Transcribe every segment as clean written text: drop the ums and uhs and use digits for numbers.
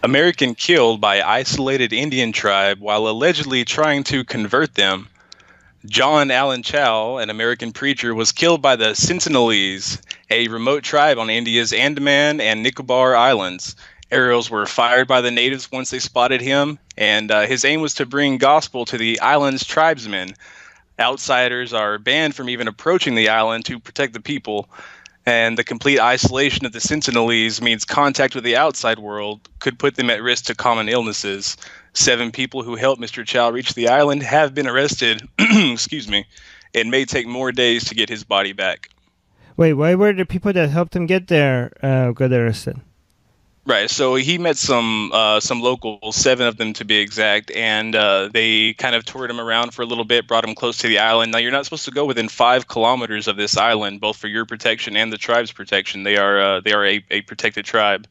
American killed by isolated Indian tribe while allegedly trying to convert them. John Allen Chau, an American preacher, was killed by the Sentinelese, a remote tribe on India's Andaman and Nicobar Islands. Arrows were fired by the natives once they spotted him, and his aim was to bring gospel to the island's tribesmen. Outsiders are banned from even approaching the island to protect the people, and the complete isolation of the Sentinelese means contact with the outside world could put them at risk to common illnesses. 7 people who helped Mr. Chau reach the island have been arrested. Excuse me. It may take more days to get his body back. Wait, why were the people that helped him get there got arrested? Right. So he met some locals, 7 of them to be exact, and they kind of toured him around for a little bit, brought him close to the island. Now, you're not supposed to go within 5 kilometers of this island, both for your protection and the tribe's protection. They are a protected tribe.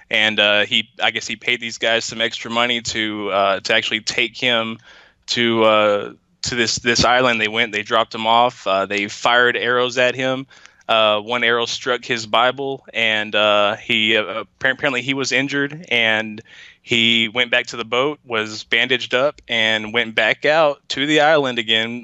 And I guess he paid these guys some extra money to actually take him to this island. They dropped him off. They fired arrows at him. One arrow struck his Bible, and he apparently he was injured, and he went back to the boat, was bandaged up, and went back out to the island again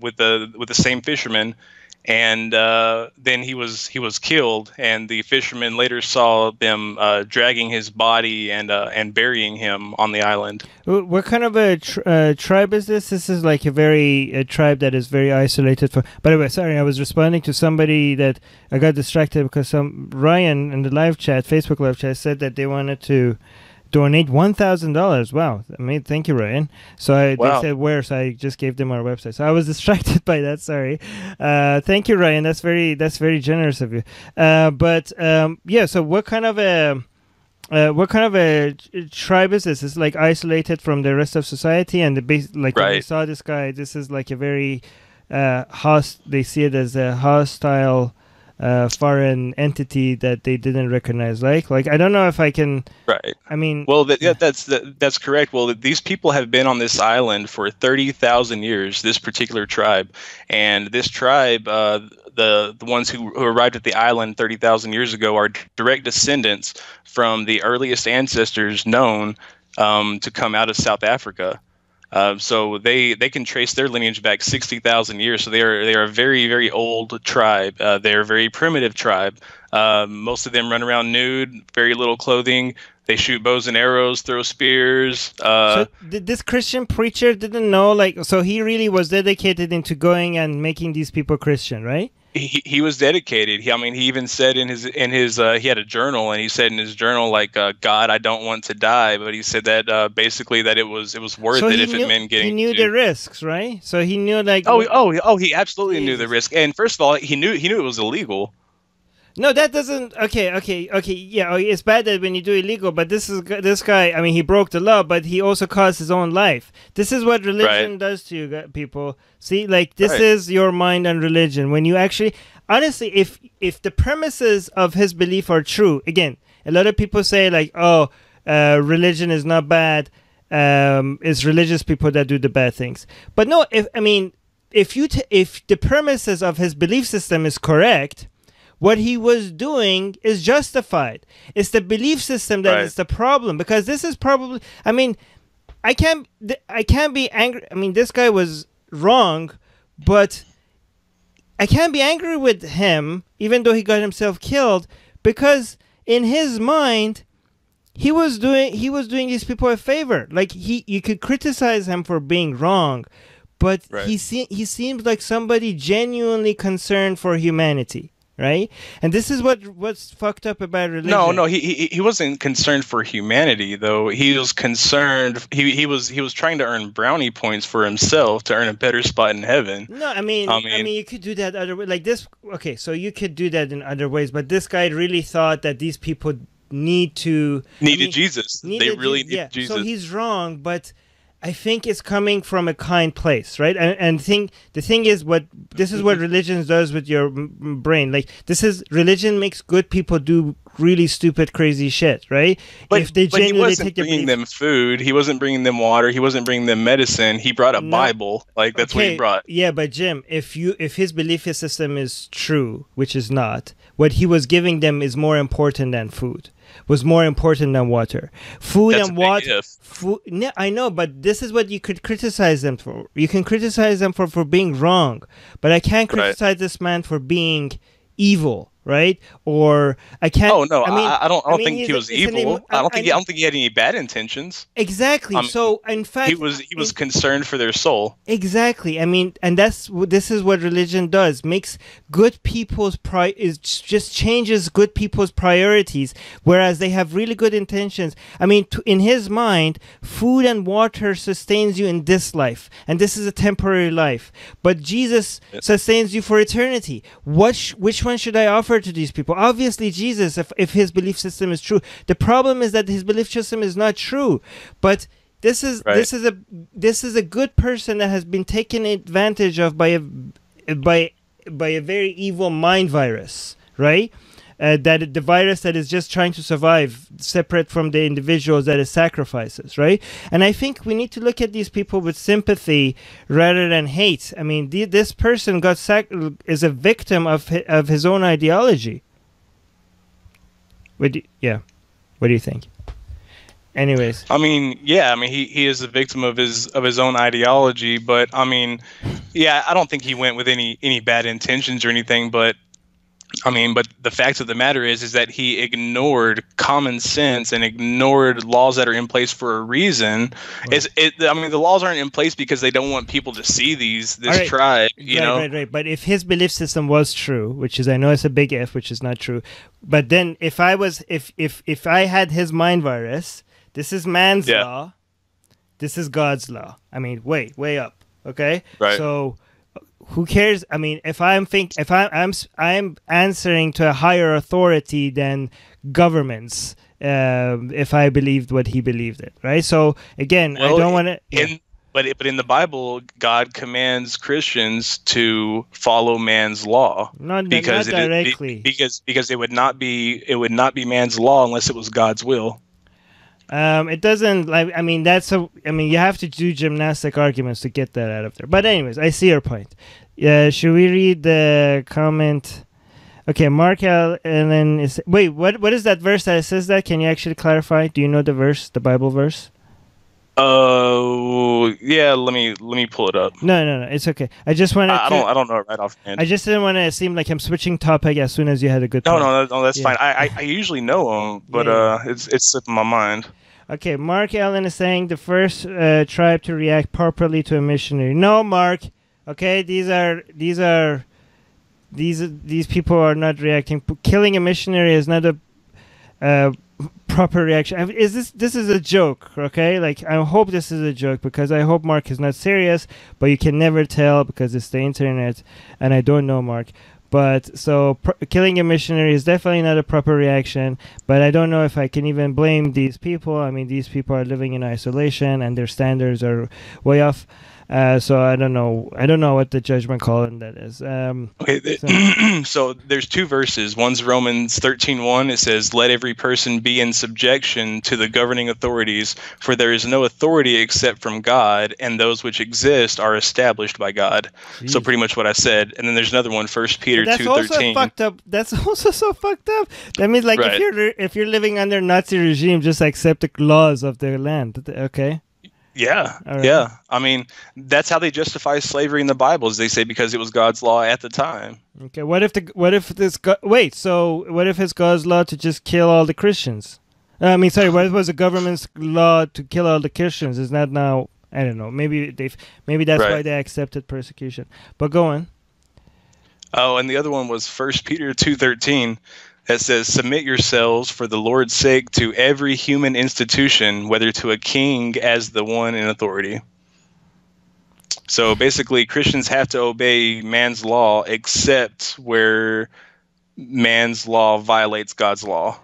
with the same fishermen. And then he was killed, and the fishermen later saw them dragging his body and burying him on the island. What kind of a tribe is this? This is like a tribe that is very isolated. By the way, sorry, I was responding to somebody that I got distracted because Ryan in the live chat, Facebook live chat, said that they wanted to donate $1,000. Wow. I mean, thank you, Ryan. So they said where, so I just gave them our website. So I was distracted by that. Sorry. Thank you, Ryan. That's very generous of you. Yeah. So what kind of a tribe is this? It's like isolated from the rest of society, and when they saw this guy, this is like a very they see it as a hostile foreign entity that they didn't recognize. Like I don't know if I can. Right. I mean. Well, that's correct. Well, these people have been on this island for 30,000 years. This particular tribe, and this tribe, the ones who arrived at the island 30,000 years ago, are direct descendants from the earliest ancestors known to come out of South Africa. So they can trace their lineage back 60,000 years. So they are a very, very old tribe. They're a very primitive tribe. Most of them run around nude, very little clothing. They shoot bows and arrows, throw spears. So this Christian preacher didn't know, so he really was dedicated into going and making these people Christian, right? He was dedicated. He even said in his he had a journal, and he said in his journal, God, I don't want to die, but he said that basically that it was worth it if it meant getting. He knew the risks, right? So he knew he absolutely knew the risk. And first of all, he knew it was illegal. No, that doesn't. Okay. Yeah, it's bad that when you do illegal, but this guy. I mean, he broke the law, but he also caused his own life. This is what religion does to you people. See, this is your mind on religion. When you actually, honestly, if the premises of his belief are true, again, a lot of people say religion is not bad. It's religious people that do the bad things. But no, if the premises of his belief system is correct, what he was doing is justified. It's the belief system that is the problem, because this is probably. I mean, I can't be angry. I mean, this guy was wrong, but I can't be angry with him, even though he got himself killed, because in his mind, he was doing these people a favor. You could criticize him for being wrong, but he seems like somebody genuinely concerned for humanity. Right, and this is what's fucked up about religion. No, he wasn't concerned for humanity, though. He was concerned. He was trying to earn brownie points for himself to earn a better spot in heaven. No, I mean, you could do that other way, like this. Okay, so you could do that in other ways, but this guy really thought that these people needed Jesus. They really needed Jesus. So he's wrong, but I think it's coming from a kind place, right? And the thing is, this is what religion does with your brain. Religion makes good people do really stupid, crazy shit, right? But, if they but he genuinely wasn't take their bringing belief, them food. He wasn't bringing them water. He wasn't bringing them medicine. He brought a Bible. Like, that's what he brought. Yeah, but Jim, if his belief system is true, which is not, what he was giving them is more important than food. Was more important than water. Food That's and water. Food. Yeah, I know, but this is what you could criticize them for. You can criticize them for being wrong, but I can't criticize this man for being evil, right? Or I can't. Oh no, I mean, I don't think he was evil. I don't think he had any bad intentions. Exactly. So in fact, he was concerned for their soul. Exactly. I mean, and this is what religion does. Makes good people's just changes good people's priorities, whereas they have really good intentions. I mean, in his mind, food and water sustains you in this life, and this is a temporary life. But Jesus sustains you for eternity. Which one should I offer to these people? Obviously Jesus, if his belief system is true. The problem is that his belief system is not true. But this is a good person that has been taken advantage of by a very evil mind virus, right? That the virus that is just trying to survive, separate from the individuals that it sacrifices, right? And I think we need to look at these people with sympathy rather than hate. I mean, this person is a victim of his own ideology. What do you think? Anyways, I mean, yeah, I mean, he is a victim of his own ideology, but I mean, yeah, I don't think he went with any bad intentions or anything, but I mean, but the fact of the matter is that he ignored common sense and ignored laws that are in place for a reason. Right. I mean, the laws aren't in place because they don't want people to see this tribe, you know? Right. But if his belief system was true, which is, I know it's a big if, which is not true, but then if I had his mind virus, this is man's law, this is God's law. I mean, way up, okay? Right. So who cares? I mean, if I'm answering to a higher authority than governments, if I believed what he believed it, right? So again, I don't want to. But in the Bible, God commands Christians to follow man's law. Not directly. Because it would not be man's law unless it was God's will. It doesn't, like, I mean, you have to do gymnastic arguments to get that out of there. But anyways, I see your point. Should we read the comment? Okay, Mark Allen is, wait, what is that verse that says that? Can you actually clarify? Do you know the verse, the Bible verse? Oh, yeah, let me pull it up. No, it's okay. I just want to... I don't know it right offhand. I just didn't want to seem like I'm switching topic as soon as you had a good point. No, that's fine. I usually know them, but it's slipping my mind. Okay, Mark Allen is saying the first tribe to react properly to a missionary. No, Mark. Okay, these people are not reacting. Killing a missionary is not a proper reaction. I mean, this is a joke, okay? Like, I hope this is a joke because I hope Mark is not serious, but you can never tell because it's the internet, and I don't know Mark. But so killing a missionary is definitely not a proper reaction, but I don't know if I can even blame these people. I mean, these people are living in isolation and their standards are way off. So I don't know what the judgment call in that is. Okay, so there's two verses. One's Romans 13:1. It says, "Let every person be in subjection to the governing authorities, for there is no authority except from God, and those which exist are established by God." Jeez. So pretty much what I said. And then there's another one, 1 Peter 2:13. That's also fucked up. That's also so fucked up. That means, like, right. if you're living under Nazi regime, just accept the laws of their land. Okay. Yeah, right. Yeah. I mean, that's how they justify slavery in the Bible. Is they say because it was God's law at the time. Okay. What if it's God's law to just kill all the Christians? I mean, sorry. What if it was the government's law to kill all the Christians? Is that now? I don't know. Maybe that's right. Why they accepted persecution. But go on. Oh, and the other one was 1 Peter 2:13. That says, "Submit yourselves for the Lord's sake to every human institution, whether to a king as the one in authority." So basically, Christians have to obey man's law except where man's law violates God's law.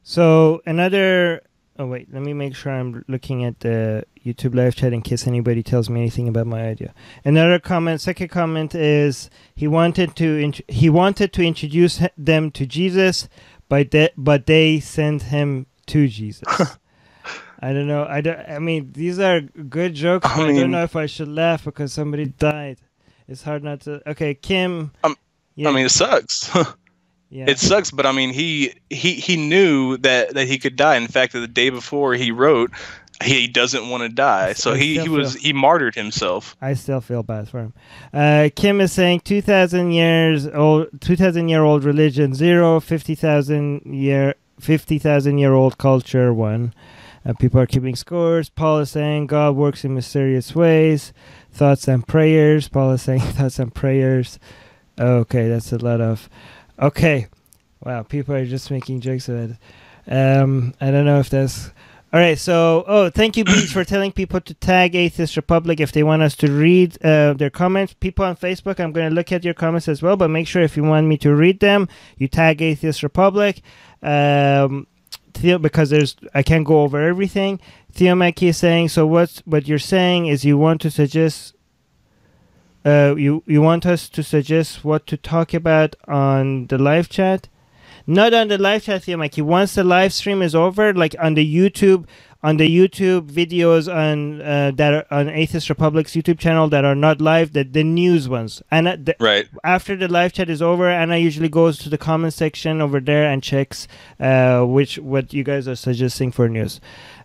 So another... Oh, wait. Let me make sure I'm looking at the YouTube live chat in case anybody tells me anything about my idea. Another comment, second comment is he wanted to introduce them to Jesus, but they sent him to Jesus. I don't know. I mean, these are good jokes. But I don't know if I should laugh because somebody died. It's hard not to. Okay, Kim. Yeah. I mean, it sucks. Yeah. It sucks, but I mean, he knew that he could die. In fact, the day before he wrote, he doesn't want to die, so he martyred himself. I still feel bad for him. Kim is saying 2,000-year-old religion 0, 50,000-year-old culture 1. People are keeping scores. Paul is saying God works in mysterious ways. Thoughts and prayers. Paul is saying thoughts and prayers. Okay, that's a lot of. Okay, wow, people are just making jokes of it. I don't know if that's. All right, so, thank you, Beach, for telling people to tag Atheist Republic if they want us to read their comments. People on Facebook, I'm going to look at your comments as well, but make sure if you want me to read them, you tag Atheist Republic. Because I can't go over everything. Theo Mackie is saying, so what you're saying is you want to suggest, you want us to suggest what to talk about on the live chat? Not on the live chat, Theo Mackie. Once the live stream is over, like on the YouTube videos on that are on Atheist Republic's YouTube channel that are not live, the news ones. And right after the live chat is over, Anna usually goes to the comment section over there and checks what you guys are suggesting for news.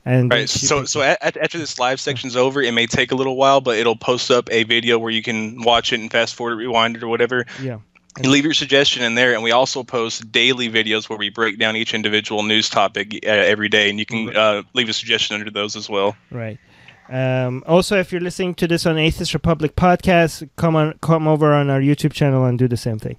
And right. So after this live section's over, it may take a little while, but it'll post up a video where you can watch it and fast forward, rewind it, or whatever. Yeah. You leave your suggestion in there, and we also post daily videos where we break down each individual news topic every day, and you can leave a suggestion under those as well. Right. Also, if you're listening to this on Atheist Republic podcast, come over on our YouTube channel and do the same thing.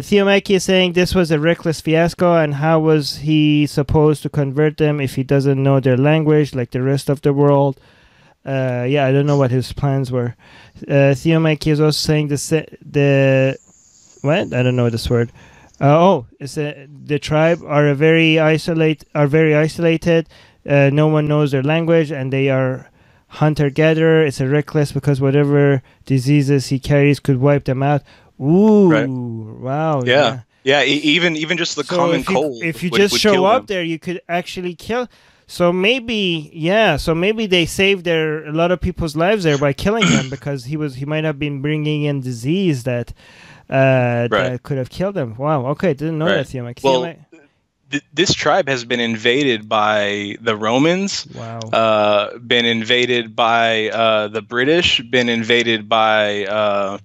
Theo Mackie is saying this was a reckless fiasco, and how was he supposed to convert them if he doesn't know their language like the rest of the world? Yeah, I don't know what his plans were. Theo Mackie is also saying the what? I don't know this word. It's the tribe are very isolated. No one knows their language, and they are hunter-gatherer. It's a reckless because whatever diseases he carries could wipe them out. Ooh, right. Wow. Yeah. Even just the common cold. If you just show up there, you could actually kill. So maybe they saved a lot of people's lives there by killing him because he might have been bringing in disease that could have killed them. Wow. Okay, didn't know that, Theo. Well, this tribe has been invaded by the Romans. Wow. Been invaded by the British. Been invaded by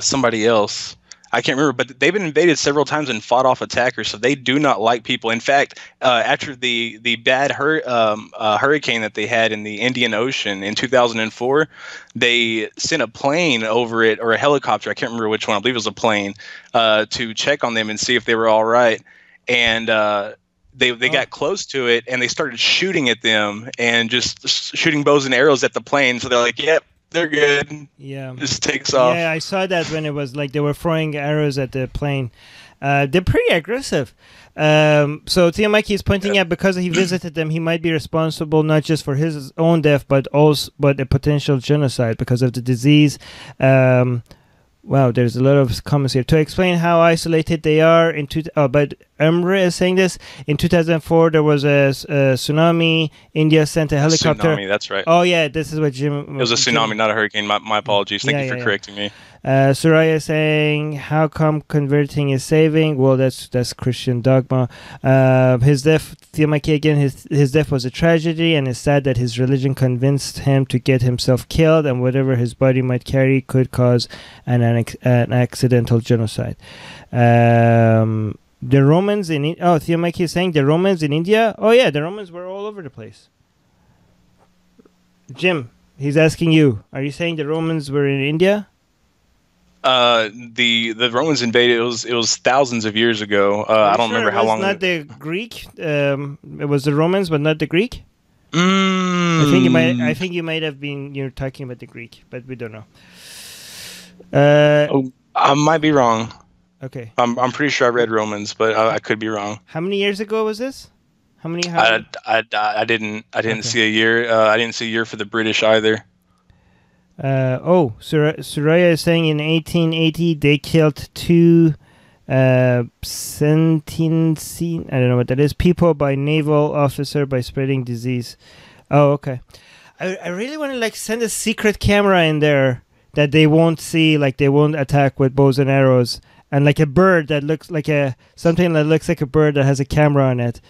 somebody else. I can't remember, but they've been invaded several times and fought off attackers, so they do not like people. In fact, after the bad hurricane that they had in the Indian Ocean in 2004, they sent a plane over it, or a helicopter, I can't remember which one, I believe it was a plane, to check on them and see if they were all right. And they got close to it, and they started shooting at them and just shooting bows and arrows at the plane. So they're like, yep. They're good. Yeah. Just takes off. Yeah, I saw that when it was like they were throwing arrows at the plane. They're pretty aggressive. So Theo Mackie is pointing out because he visited them, he might be responsible not just for his own death, but a potential genocide because of the disease. Wow, there's a lot of comments here. To explain how isolated they are, but Emre is saying this. In 2004, there was a tsunami. India sent a helicopter. Tsunami, that's right. Oh, yeah, this is what Jim... It was a tsunami, not a hurricane. My apologies. Thank you for correcting me. Soraya is saying, how come converting is saving? Well, that's Christian dogma. His death, Theo Mackie again, his death was a tragedy, and it's sad that his religion convinced him to get himself killed, and whatever his body might carry could cause an accidental genocide. The Romans Theo Mackie is saying the Romans in India? Oh, yeah, the Romans were all over the place. Jim, he's asking you, are you saying the Romans were in India? The Romans invaded. It was thousands of years ago. I don't remember how long. Not the Greek. It was the Romans, but not the Greek. I think you might have been. You're talking about the Greek, but we don't know. I might be wrong. Okay. I'm pretty sure I read Romans, but I could be wrong. How many years ago was this? How many? I didn't see a year. I didn't see a year for the British either. Soraya is saying in 1880 they killed 2 Sentinelese, I don't know what that is. People by naval officer by spreading disease. Oh, okay. I really want to like send a secret camera in there that they won't see, like they won't attack with bows and arrows, and like a bird that looks like something that looks like a bird that has a camera on it,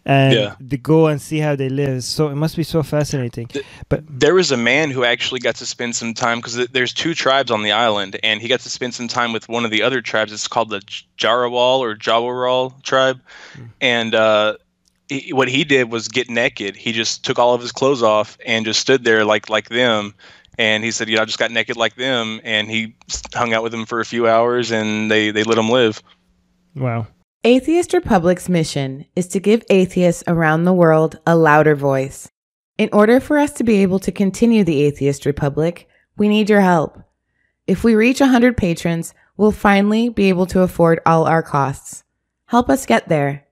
and to go and see how they live. So it must be so fascinating. But there was a man who actually got to spend some time, because there's 2 tribes on the island, and he got to spend some time with one of the other tribes. It's called the Jarawal or Jawaral tribe, and what he did was get naked. He just took all of his clothes off and just stood there like them. And he said, I just got naked like them. And he hung out with them for a few hours, and they let him live. Wow. Atheist Republic's mission is to give atheists around the world a louder voice. In order for us to be able to continue the Atheist Republic, we need your help. If we reach 100 patrons, we'll finally be able to afford all our costs. Help us get there.